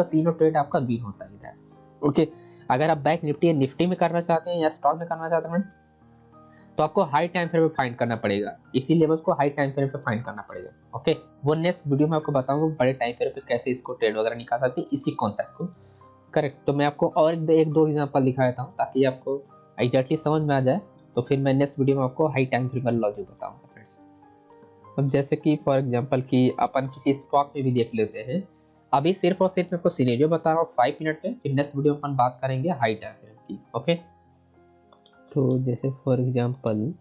तीनों ट्रेड आपका विन होता है इधर, ओके। अगर आप बैंक निफ्टी में करना चाहते हैं या स्टॉक में करना चाहते हैं तो आपको हाई टाइम फ्रेम पे फाइंड करना पड़ेगा, इसी लेवल्स को हाई टाइम फ्रेम पे फाइंड करना पड़ेगा, ओके। वो नेक्स्ट वीडियो में आपको बताऊंगा बड़े टाइम फ्रेम पे कैसे इसको ट्रेड वगैरह निकाल सकते हैं इसी कॉन्सेप्ट को, करेक्ट। तो मैं आपको और एक दो एग्जांपल दिखा देता हूँ ताकि आपको एग्जैक्टली समझ में आ जाए, तो फिर मैं नेक्स्ट वीडियो में आपको हाई टाइम फ्रेम वाला लॉजिक बताऊंगा फ्रेंड्स। अब जैसे कि फॉर एग्जाम्पल कि अपन किसी स्टॉक में भी देख लेते हैं, अभी सिर्फ और सिर्फ मैं आपको सिनेरियो बता रहा हूँ 5 मिनट पे, फिर नेक्स्ट वीडियो में अपन बात करेंगे हाई टाइम फ्रेम की, ओके। तो जैसे for example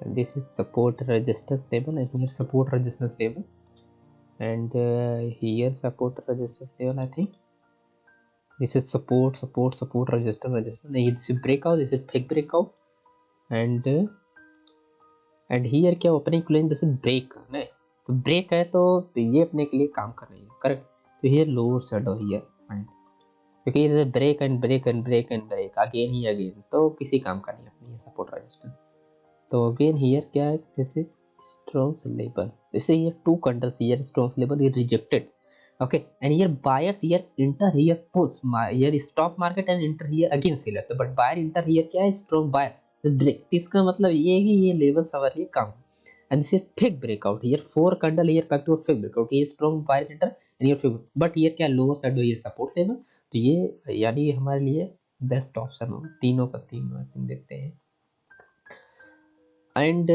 this is support resistance level and here support resistance level and here support resistance level, I think this is support resistance नहीं, this is breakout, this is fake breakout and here क्या opening closing this is break नहीं, तो ब्रेक है तो ये अपने के लिए काम कर रही है, करेक्ट। तो here lower shadow here find, क्योंकि ये break and break and break and break again ही अगेन, तो किसी काम का नहीं अपनी सपोर्ट रेजिस्टेंस। तो अगेन हियर क्या है this is strong level, this is here 2 candles here strong level is rejected, okay. And here buyers here enter here puts here stop market and enter here again seller, but buyer enter here क्या है स्ट्रॉन्ग बायर ब्रेक, इसका मतलब ये है कि ये लेवल सवार ये काम and this is fake breakout here 4 candle here back to a fake breakout, ये strong buyer center and here fake, but here क्या lower side here support level, तो ये यानी हमारे लिए बेस्ट ऑप्शन होगा तीनों का तीनों अपन देखते हैं। एंड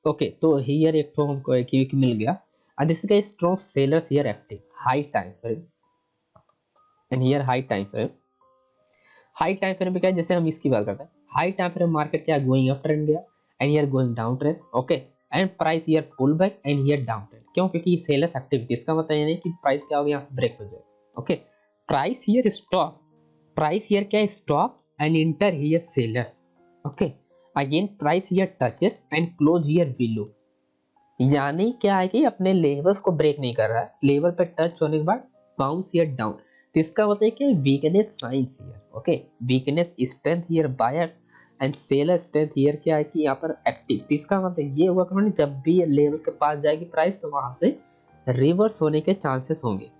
ओके, तो हियर एक तो हमको एक वीक मिल गया and this is a strong sellers here active high time frame and here high time frame, high time frame पे क्या है जैसे हम इसकी बात करते हैं, हाई टाइम फ्रेम मार्केट क्या गोइंग अप ट्रेंड गया and here going down trend, okay. And price here pull back and here down trend, क्यों, क्योंकि ये सेलर्स एक्टिविटी, इसका मतलब ये नहीं कि प्राइस क्या होगा यहाँ से ब्रेक हो जाए, okay. Price here stop, price here क्या है stop and enter here sellers, okay. Again price here touches and close here below, यानी क्या है कि अपने लेवल्स को ब्रेक नहीं कर रहा है, लेवल पे टच होने के बाद बाउंस हियर डाउन, तो इसका मतलब है कि weakness science here, okay, weakness strength here buyers and seller strength here क्या है कि यहाँ पर एक्टिव। तो इसका मतलब ये हुआ कि जब भी ये लेवल के पास जाएगी प्राइस तो वहां से रिवर्स होने के चांसेस होंगे,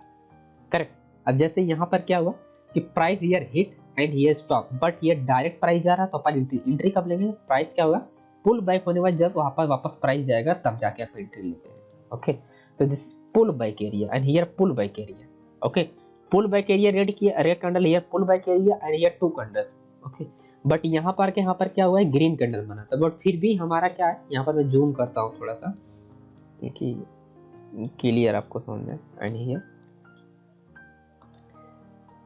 करेक्ट। अब जैसे यहाँ पर क्या हुआ कि price here hit and here stop, but ये डायरेक्ट प्राइस जा रहा तो अपन एंट्री कब लेंगे, प्राइस क्या होगा पुल बैक होने बाद जब वहां पर वापस प्राइस जाएगा तब जाके आप एंट्री लेते हैं, ओके। तो this pull back area and here pull back area, okay. Pull back area red किया, red candle here pull back area and here 2 candles, okay. But यहाँ पर क्या हुआ है ग्रीन कैंडल बना था, बट फिर भी हमारा क्या है, यहाँ पर मैं जूम करता हूँ थोड़ा सा कि क्लियर आपको समझ में। एंड हियर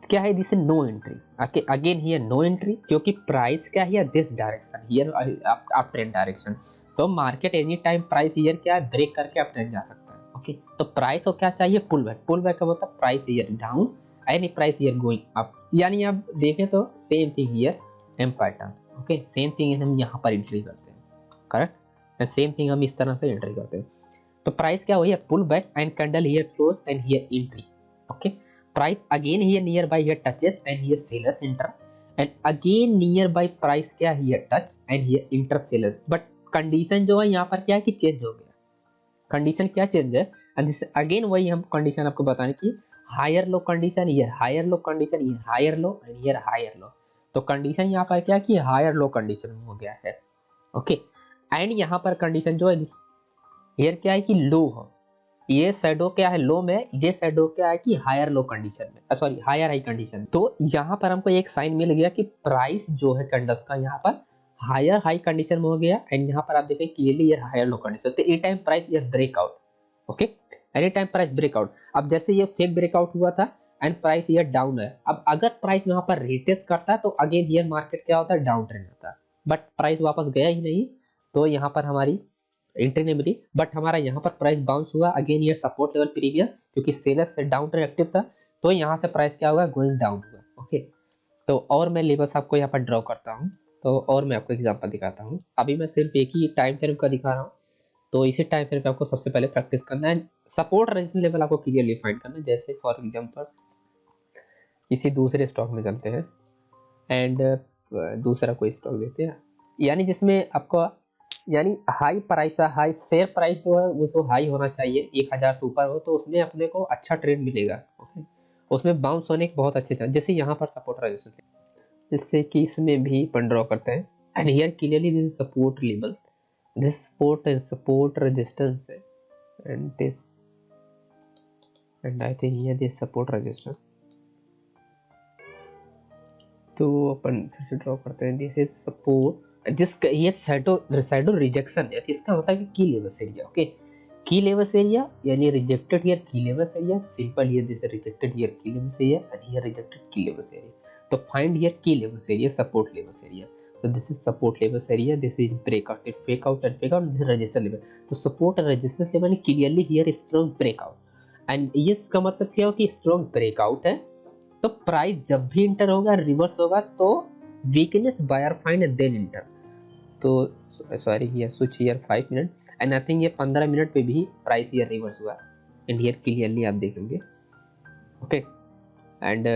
क्या है, this no entry, again here no entry, क्योंकि प्राइस क्या है this direction here up trend direction. तो market any time price here क्या है ब्रेक करके अप ट्रेंड जा सकता है, ओके। तो प्राइस को क्या चाहिए पुल बैक, पुल बैक का मतलब price here down and price here going up, यानी आप देखें तो same thing here M pattern, okay. Same thing हम यहाँ पर एंट्री करते हैं, करेक्ट, सेम थिंग हम इस तरह से एंट्री करते हैं। तो प्राइस क्या हुई है pull back and candle here close and here entry, okay. Price again here nearby here touches and here sellers enter and again nearby price क्या here touch and here enter sellers, but condition जो है यहाँ पर क्या है कि चेंज हो गया, कंडीशन क्या चेंज है एंड दिस अगेन वही हम कंडीशन आपको बताने की higher low condition, here higher low condition, here higher low and here higher low. तो कंडीशन यहाँ पर क्या कि हायर लो कंडीशन हो गया है, ओके। एंड यहाँ पर कंडीशन जो है दिस हियर क्या है कि लो हो, ये शैडो क्या है लो में, ये शैडो क्या है कि हायर लो कंडीशन में, सॉरी हायर हाई कंडीशन। तो यहाँ पर हमको एक साइन मिल गया कि प्राइस जो है कैंडल्स का यहाँ पर हायर हाई कंडीशन में हो गया एंड यहाँ पर आप देखें क्लियरली ये हायर लो कंडीशन। तो एनी टाइम प्राइस ये breakout, okay, any time price breakout. अब जैसे ये फेक ब्रेकआउट हुआ था एंड प्राइस ये डाउन है, अब अगर प्राइस यहाँ पर रिटेस्ट करता है तो अगेन हियर मार्केट क्या होता है डाउन ट्रेंड होता है, बट प्राइस वापस गया ही नहीं, तो यहाँ पर हमारी एंट्री नहीं मिली। बट हमारा यहाँ पर प्राइस बाउंस हुआ अगेन ये सपोर्ट लेवल प्रीवियस, क्योंकि सेलर्स से डाउन ट्रेंड एक्टिव था, तो यहाँ से प्राइस क्या होगा गोइंग डाउन हुआ, ओके। तो और मैं लेवल्स आपको यहाँ पर ड्रॉ करता हूँ, तो और मैं आपको एग्जांपल दिखाता हूँ। अभी मैं सिर्फ एक ही टाइम फ्रेम का दिखा रहा हूँ, तो इसी टाइम फ्रेम पे आपको सबसे पहले प्रैक्टिस करना है, सपोर्ट रेजिस्टेंस लेवल आपको क्लियरली फाइंड करना है। जैसे फॉर एग्जांपल किसी दूसरे स्टॉक में चलते हैं एंड दूसरा कोई स्टॉक देते हैं, यानी जिसमें आपको यानी high price high share price जो है वो हाई होना चाहिए, 1000 से ऊपर हो, तो उसमें अपने को अच्छा ट्रेंड मिलेगा, ओके। उसमें बाउंस होने के बहुत अच्छे चांस, जैसे यहाँ पर सपोर्ट रेजिस्टेंस, जिससे कि इसमें भी अपन ड्रॉ करते हैं and here clearly this is support level, this support and support resistance and this and I think here this support resistance. तो अपन फिर से ड्रॉ करते हैं, दिस इज सपोर्ट, दिस ये शैडो रिजेक्शन है, इसका मतलब है key levels area, okay. Key levels area यानी रिजेक्टेड हियर की levels area, simple here this rejected here की levels area and here rejected key levels area. तो फाइंड हियर की levels area support levels area, तो this is support levels area, this is breakout and fake out and fake out, this is resistance level. तो support and resistance level clearly here strong breakout and ये इसका मतलब क्या हो कि स्ट्रांग ब्रेकआउट है, तो प्राइस जब भी इंटर होगा रिवर्स होगा तो weakness buyer find and then enter. तो sorry here switch here 5 minute and I think ये 15 मिनट पे भी प्राइस हियर रिवर्स हुआ एंड हियर क्लियरली आप देखेंगे, okay. And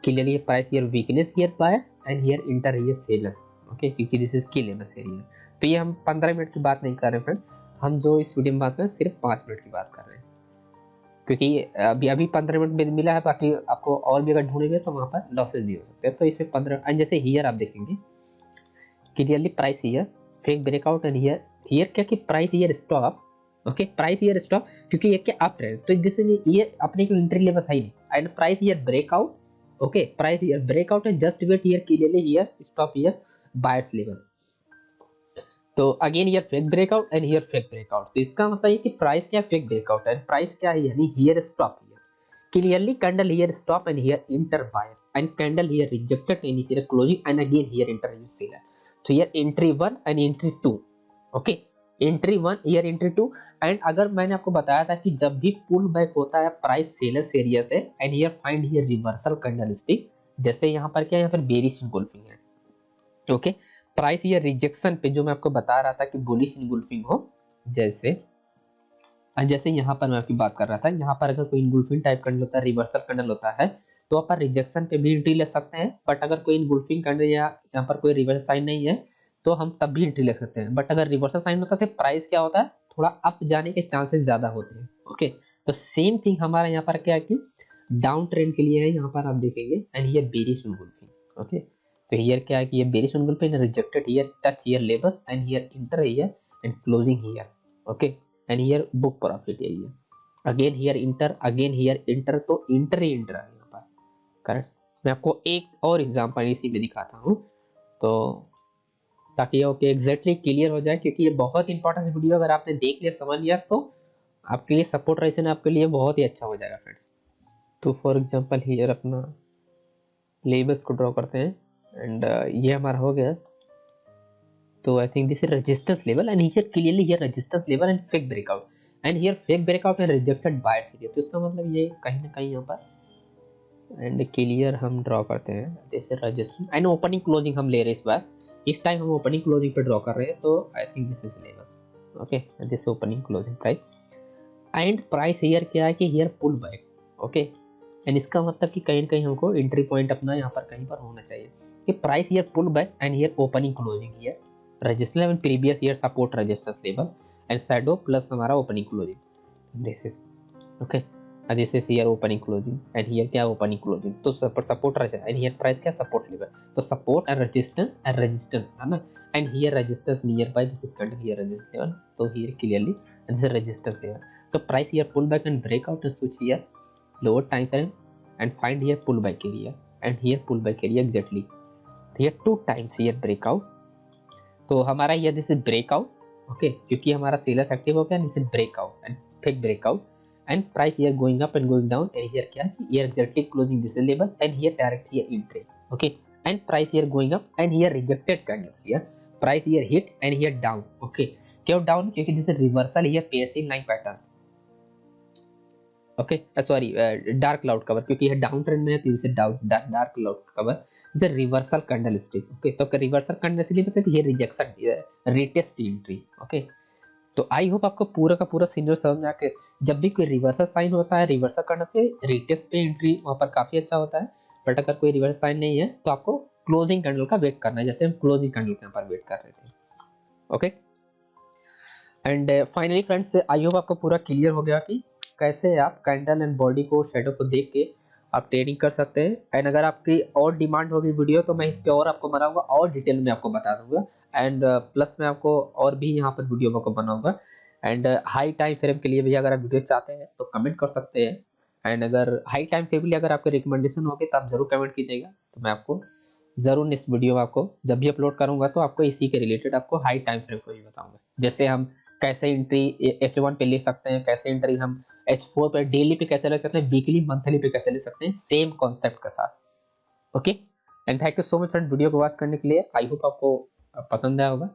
clearly price here weakness here buyers and here enter here sellers, okay, क्योंकि this is key levels area. तो ये हम 15 मिनट की बात नहीं कर रहे फ्रेंड, हम जो इस वीडियो में बात कर रहे हैं सिर्फ 5 मिनट की बात कर रहे हैं, क्योंकि अभी अभी 15 मिनट मिला है, बाकी आपको और भी अगर ढूंढेंगे तो वहाँ पर लॉसेज भी हो सकते हैं। तो इसे 15 एंड जैसे हियर आप देखेंगे clearly price here fake breakout and here here क्या कि price here stop, okay, price here stop, क्योंकि ये क्या अप ट्रेंड, तो दिस ये अपने को एंट्री लेवल सही नहीं and price here breakout, okay, price here breakout and just wait here clearly here stop here buyers level. तो again here fake breakout and here fake breakout, तो इसका मतलब ये कि प्राइस क्या फेक ब्रेकआउट एंड प्राइस क्या है यानी here stop, here clearly candle here stop and here enter buyers and candle here rejected and here closing and again here enter here seller. तो here entry 1 and entry 2, okay, entry 1 here entry 2। एंड अगर मैंने आपको बताया था कि जब भी पुल बैक होता है प्राइस सेलर्स एरिया से and here find here reversal candlestick, जैसे यहाँ पर क्या है, यहाँ पर बेरिश इंगल्फिंग है, ओके। प्राइस ये रिजेक्शन पे जो मैं आपको बता रहा था कि बुलिश इंगुल्फिंग हो, जैसे जैसे यहाँ पर मैं आपकी बात कर रहा था, यहाँ पर अगर कोई इंगुल्फिंग टाइप कैंडल होता है, रिवर्सल कैंडल होता है, तो आप रिजेक्शन पे भी एंट्री ले सकते हैं। बट अगर कोई इनगुल्फिंग कैंडल या यहाँ पर कोई रिवर्सल साइन नहीं है तो हम तब भी एंट्री ले सकते हैं। बट अगर रिवर्सल साइन होता है तो प्राइस क्या होता है, थोड़ा अप जाने के चांसेस ज्यादा होते हैं। ओके, तो सेम थिंग हमारा यहाँ पर क्या है कि डाउन ट्रेंड के लिए है, यहाँ पर आप देखेंगे एंड ये बेरिश इनगुल्फिंग। ओके, तो हियर क्या है कि ये bearish engulfing rejected here, touch here levels and here enter here and closing here. Okay, and here book profit area, again here enter, again here enter, तो इंटर ही इंटर है यहाँ पर। करेक्ट, मैं आपको एक और एग्जांपल इसी में दिखाता हूँ तो ताकि ओके एग्जैक्टली क्लियर हो जाए, क्योंकि ये बहुत इंपॉर्टेंट वीडियो अगर आपने देख लिया समझ लिया तो आपके लिए सपोर्ट रेशन आपके लिए बहुत ही अच्छा हो जाएगा फ्रेंड्स। तो फॉर एग्जांपल हियर अपना लेबल्स को ड्रॉ करते हैं एंड ये हमारा हो गया। तो I think this is resistance level and here clearly here resistance level and fake breakout and here fake breakout and rejected buyers area. तो इसका मतलब ये कहीं ना कहीं यहाँ पर एंड क्लियर हम ड्रॉ करते हैं, this is resistance and opening closing हम ले रहे हैं इस बार। इस टाइम हम ओपनिंग क्लोजिंग पे ड्रॉ कर रहे हैं, तो I think this is levels. Okay, this is opening closing price and price here क्या है कि here pull back. Okay, and इसका मतलब कि कहीं ना कहीं हमको एंट्री पॉइंट अपना यहाँ पर कहीं पर होना चाहिए कि price here pull back and here opening closing here resistance level, previous year support resistance level and shadow plus हमारा opening closing. This is okay, this is here opening closing and here क्या ओपनिंग क्लोजिंग, तो support resistance and here price क्या सपोर्ट लेवल, तो सपोर्ट एंड रेजिस्टेंस है ना, and here resistance near by this is candle here resistance level, तो here clearly this is resistance level. तो price here pull back and breakout and switch here lower time frame and find here pullback area and here pullback area exactly here 2 times here breakout। तो हमारा ये दिस इज ब्रेकआउट। ओके, क्योंकि हमारा सेलर्स एक्टिव हो गया, this is breakout and fake breakout and price here going up and going down and here क्या है here exactly closing this level and here direct here entry. Okay, and price here going up and here rejected candles here price here hit and here down. Okay, क्यों डाउन, क्योंकि this is reversal here passive line patterns. Okay, sorry dark cloud cover, क्योंकि ये डाउन ट्रेंड में है तो इसे dark cloud cover is a reversal candlestick. Okay, तो रिवर्सल कैंडलस्टिक मतलब ये रिजेक्शन रीटेस्ट एंट्री। ओके, तो आई होप आपको पूरा का पूरा सीनियर समझ में आके, जब भी कोई रिवर्सल साइन होता है रिवर्सल करना चाहिए, रीटेस्ट पे एंट्री वहां पर काफी अच्छा होता है। बट अगर कोई रिवर्सल साइन नहीं है तो आपको क्लोजिंग कैंडल का वेट करना है, जैसे हम क्लोजिंग कैंडल के यहाँ पर वेट कर रहे थे। Okay, and finally friends I hope आपको पूरा क्लियर हो गया कि कैसे आप कैंडल एंड बॉडी को शेडो को देख के आप ट्रेडिंग कर सकते हैं। एंड अगर आपकी और डिमांड होगी वीडियो तो मैं इस पे और आपको बनाऊंगा और डिटेल में आपको बता दूंगा एंड प्लस मैं आपको और भी यहाँ पर वीडियो आपको बनाऊंगा। एंड हाई टाइम फ्रेम के लिए भी अगर आप वीडियो चाहते हैं तो कमेंट कर सकते हैं। एंड अगर हाई टाइम फ्रेम के लिए अगर आपके रिकमेंडेशन होगी तो आप जरूर कमेंट कीजिएगा, तो मैं आपको जरूर इस वीडियो में आपको जब भी अपलोड करूंगा तो आपको इसी के रिलेटेड आपको हाई टाइम फ्रेम को भी बताऊंगा, जैसे हम कैसे एंट्री H1 पे ले सकते हैं, कैसे एंट्री हम H4 पे डेली पे कैसे ले सकते हैं, वीकली मंथली पे कैसे ले सकते हैं, सेम कॉन्सेप्ट के साथ। Okay, and thank you so much friend video को वॉच करने के लिए। आई होप आपको पसंद आया होगा।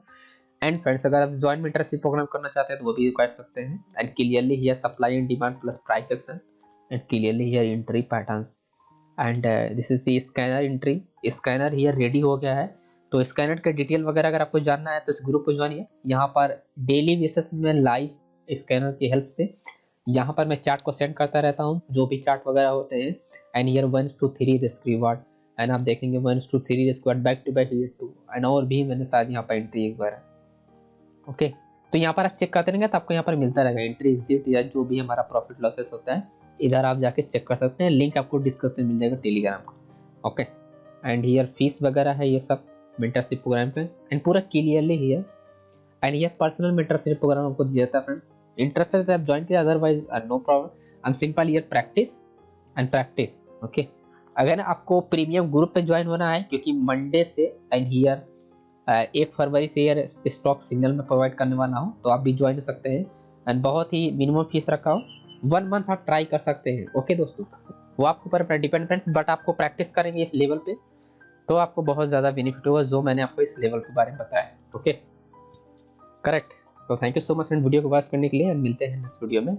एंड फ्रेंड्स अगर आप ज्वाइन मेंटरशिप प्रोग्राम करना चाहते हैं तो वो भी कर सकते हैं। And clearly here supply and demand plus price action and clearly here entry patterns and this is the scanner entry. Scanner here ready हो गया है, तो स्कैनर के डिटेल वगैरह अगर आपको जानना है तो इस ग्रुप को ज्वाइन। यहाँ पर डेली बेसिस में लाइव स्कैनर की हेल्प से यहाँ पर मैं चार्ट को सेंड करता रहता हूँ, जो भी चार्ट वगैरह होते हैं। And here 1 to 3 risk reward and आप देखेंगे 1 to 3 risk reward back to back here 2 and और भी मैंने शायद यहाँ पर एंट्री एक बार। ओके, तो यहाँ पर आप चेक करते रहेंगे तो आपको यहाँ पर मिलता रहेगा एंट्री एग्जिट या जो भी हमारा प्रॉफिट लॉसेस होता है, इधर आप जाके चेक कर सकते हैं। लिंक आपको डिस्क्रिप्शन में मिल जाएगा टेलीग्राम का। ओके, एंड हियर फीस वगैरह है ये सब मेंटरशिप प्रोग्राम पे एंड पूरा क्लियरली हियर एंड ये पर्सनल मेंटरशिप प्रोग्राम आपको दिया जाता है फ्रेंड्स। इंटरेस्टेड है आप ज्वाइन कीजिए, otherwise no problem. I am simple here practice and practice. Okay, अगर आपको प्रीमियम ग्रुप पे ज्वाइन होना है, क्योंकि मंडे से एंड हियर 1 फरवरी से यार स्टॉक सिग्नल में प्रोवाइड करने वाला हूँ, तो आप भी ज्वाइन कर सकते हैं। एंड बहुत ही मिनिमम फीस रखा हो, 1 मंथ आप ट्राई कर सकते हैं। ओके दोस्तों, वो आपके ऊपर डिपेंड फ्रेंड्स, बट आपको प्रैक्टिस करेंगे इस लेवल पे तो आपको बहुत ज़्यादा बेनिफिट होगा, जो मैंने आपको इस लेवल के बारे में बताया। Okay, correct. तो thank you so much friend video को वॉच करने के लिए, मिलते हैं नेक्स्ट वीडियो में।